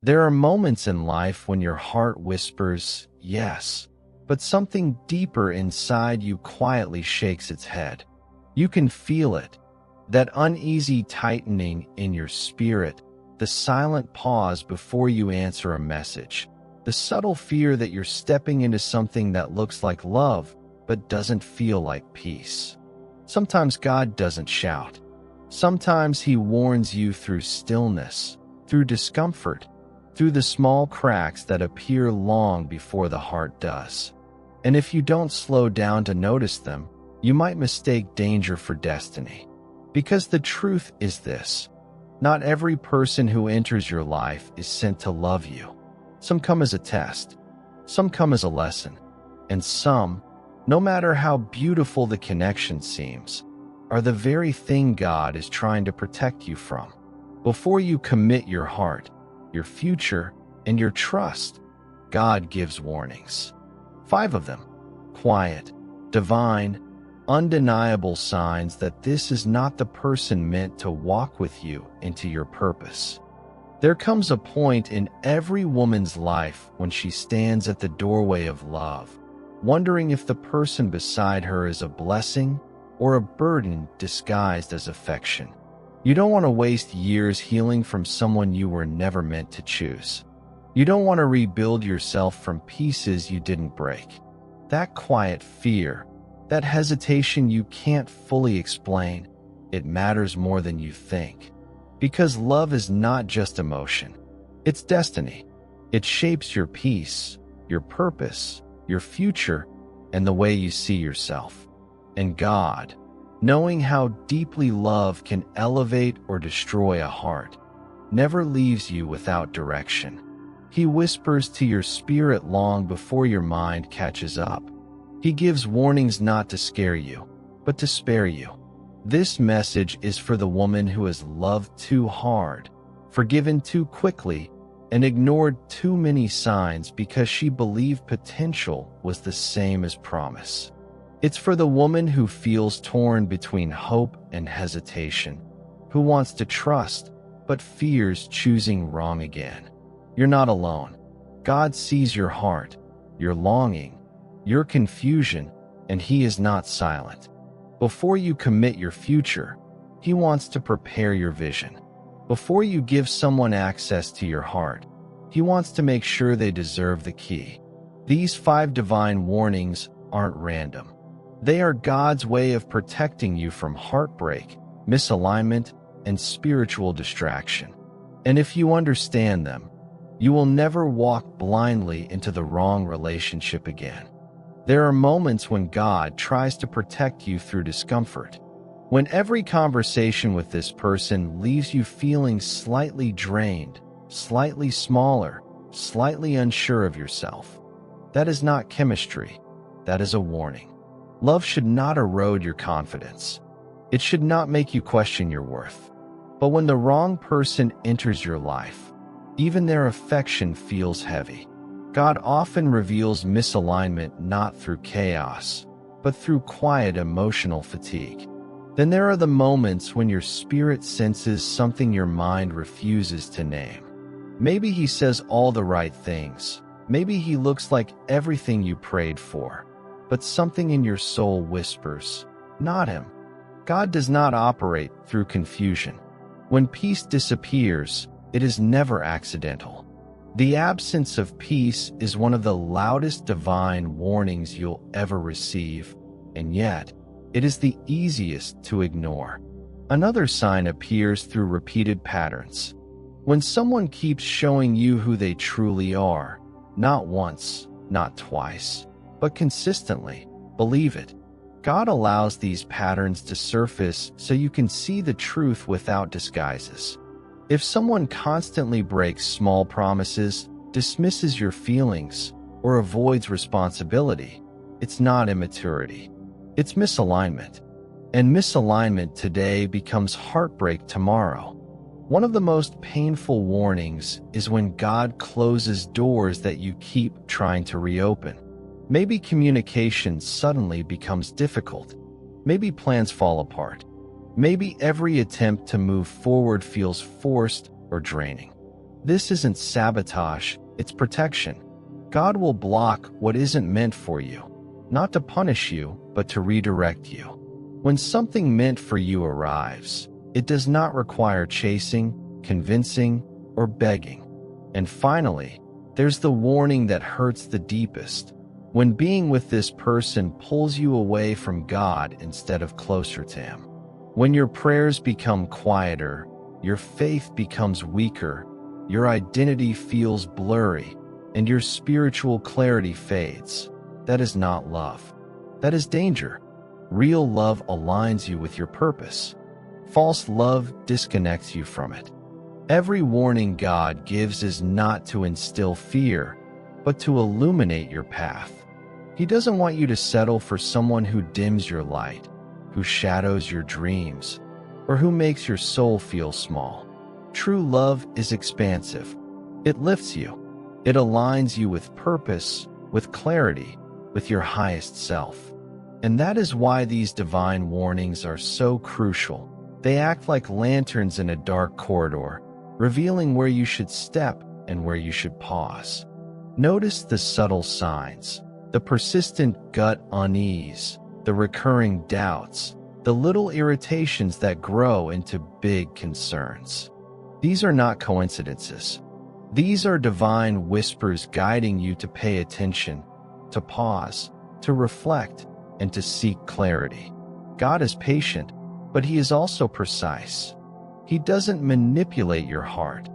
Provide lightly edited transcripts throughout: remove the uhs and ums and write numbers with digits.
There are moments in life when your heart whispers, yes, but something deeper inside you quietly shakes its head. You can feel it, that uneasy tightening in your spirit, the silent pause before you answer a message, the subtle fear that you're stepping into something that looks like love but doesn't feel like peace. Sometimes God doesn't shout. Sometimes He warns you through stillness, through discomfort, through the small cracks that appear long before the heart does. And if you don't slow down to notice them, you might mistake danger for destiny. Because the truth is this: not every person who enters your life is sent to love you. Some come as a test, some come as a lesson, and some, no matter how beautiful the connection seems, are the very thing God is trying to protect you from. Before you commit your heart, your future, and your trust, God gives warnings. 5 of them: quiet, divine, undeniable signs that this is not the person meant to walk with you into your purpose. There comes a point in every woman's life when she stands at the doorway of love, wondering if the person beside her is a blessing or a burden disguised as affection. You don't want to waste years healing from someone you were never meant to choose. You don't want to rebuild yourself from pieces you didn't break. That quiet fear, that hesitation you can't fully explain, it matters more than you think. Because love is not just emotion, it's destiny. It shapes your peace, your purpose, your future, and the way you see yourself. And God, knowing how deeply love can elevate or destroy a heart, never leaves you without direction. He whispers to your spirit long before your mind catches up. He gives warnings not to scare you, but to spare you. This message is for the woman who has loved too hard, forgiven too quickly, and ignored too many signs because she believed potential was the same as promise. It's for the woman who feels torn between hope and hesitation, who wants to trust but fears choosing wrong again. You're not alone. God sees your heart, your longing, your confusion, and He is not silent. Before you commit your future, He wants to prepare your vision. Before you give someone access to your heart, He wants to make sure they deserve the key. These 5 divine warnings aren't random. They are God's way of protecting you from heartbreak, misalignment, and spiritual distraction. And if you understand them, you will never walk blindly into the wrong relationship again. There are moments when God tries to protect you through discomfort. When every conversation with this person leaves you feeling slightly drained, slightly smaller, slightly unsure of yourself. That is not chemistry. That is a warning. Love should not erode your confidence. It should not make you question your worth. But when the wrong person enters your life, even their affection feels heavy. God often reveals misalignment not through chaos, but through quiet emotional fatigue. Then there are the moments when your spirit senses something your mind refuses to name. Maybe He says all the right things. Maybe He looks like everything you prayed for. But something in your soul whispers, not Him. God does not operate through confusion. When peace disappears, it is never accidental. The absence of peace is one of the loudest divine warnings you'll ever receive, and yet, it is the easiest to ignore. Another sign appears through repeated patterns. When someone keeps showing you who they truly are, not once, not twice, but consistently, believe it. God allows these patterns to surface so you can see the truth without disguises. If someone constantly breaks small promises, dismisses your feelings, or avoids responsibility, it's not immaturity. It's misalignment. And misalignment today becomes heartbreak tomorrow. One of the most painful warnings is when God closes doors that you keep trying to reopen. Maybe communication suddenly becomes difficult. Maybe plans fall apart. Maybe every attempt to move forward feels forced or draining. This isn't sabotage, it's protection. God will block what isn't meant for you, not to punish you, but to redirect you. When something meant for you arrives, it does not require chasing, convincing, or begging. And finally, there's the warning that hurts the deepest. When being with this person pulls you away from God instead of closer to Him. When your prayers become quieter, your faith becomes weaker, your identity feels blurry, and your spiritual clarity fades. That is not love. That is danger. Real love aligns you with your purpose. False love disconnects you from it. Every warning God gives is not to instill fear, but to illuminate your path. He doesn't want you to settle for someone who dims your light, who shadows your dreams, or who makes your soul feel small. True love is expansive. It lifts you. It aligns you with purpose, with clarity, with your highest self. And that is why these divine warnings are so crucial. They act like lanterns in a dark corridor, revealing where you should step and where you should pause. Notice the subtle signs, the persistent gut unease, the recurring doubts, the little irritations that grow into big concerns. These are not coincidences. These are divine whispers guiding you to pay attention, to pause, to reflect, and to seek clarity. God is patient, but He is also precise. He doesn't manipulate your heart.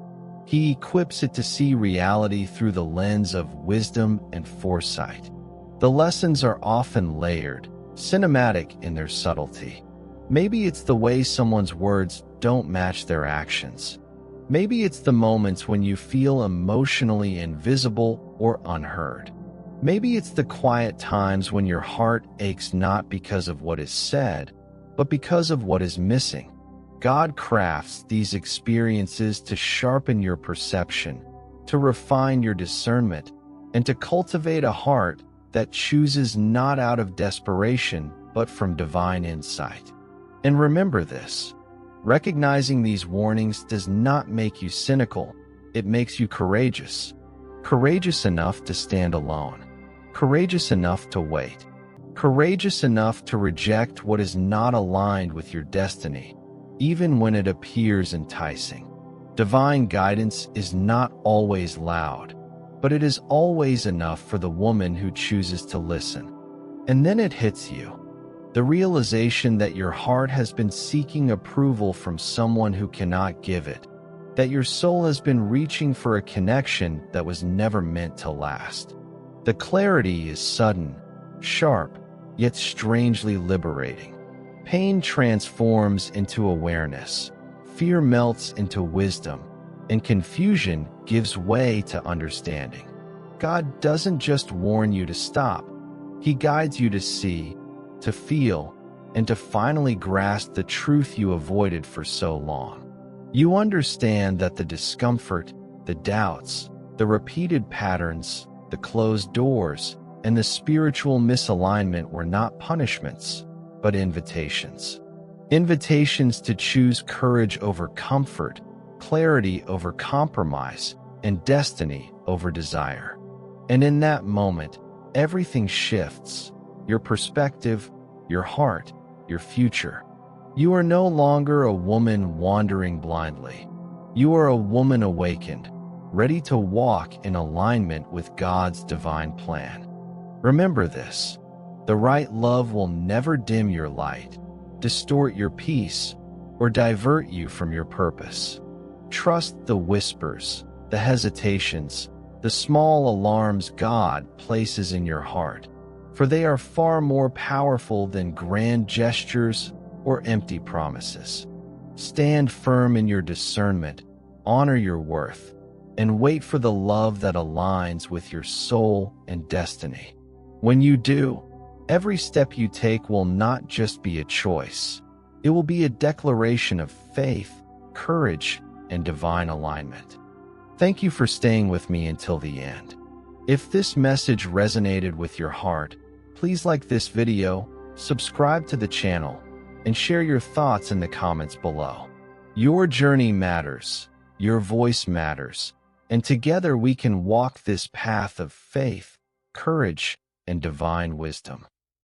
He equips it to see reality through the lens of wisdom and foresight. The lessons are often layered, cinematic in their subtlety. Maybe it's the way someone's words don't match their actions. Maybe it's the moments when you feel emotionally invisible or unheard. Maybe it's the quiet times when your heart aches not because of what is said, but because of what is missing. God crafts these experiences to sharpen your perception, to refine your discernment, and to cultivate a heart that chooses not out of desperation, but from divine insight. And remember this, recognizing these warnings does not make you cynical, it makes you courageous. Courageous enough to stand alone. Courageous enough to wait. Courageous enough to reject what is not aligned with your destiny, even when it appears enticing. Divine guidance is not always loud, but it is always enough for the woman who chooses to listen. And then it hits you. The realization that your heart has been seeking approval from someone who cannot give it, that your soul has been reaching for a connection that was never meant to last. The clarity is sudden, sharp, yet strangely liberating. Pain transforms into awareness, fear melts into wisdom, and confusion gives way to understanding. God doesn't just warn you to stop. He guides you to see, to feel, and to finally grasp the truth you avoided for so long. You understand that the discomfort, the doubts, the repeated patterns, the closed doors, and the spiritual misalignment were not punishments, but invitations. Invitations to choose courage over comfort, clarity over compromise, and destiny over desire. And in that moment, everything shifts. Your perspective, your heart, your future. You are no longer a woman wandering blindly. You are a woman awakened, ready to walk in alignment with God's divine plan. Remember this, the right love will never dim your light, distort your peace, or divert you from your purpose. Trust the whispers, the hesitations, the small alarms God places in your heart, for they are far more powerful than grand gestures or empty promises. Stand firm in your discernment, honor your worth, and wait for the love that aligns with your soul and destiny. When you do, every step you take will not just be a choice. It will be a declaration of faith, courage, and divine alignment. Thank you for staying with me until the end. If this message resonated with your heart, please like this video, subscribe to the channel, and share your thoughts in the comments below. Your journey matters, your voice matters, And together we can walk this path of faith, courage, and divine wisdom.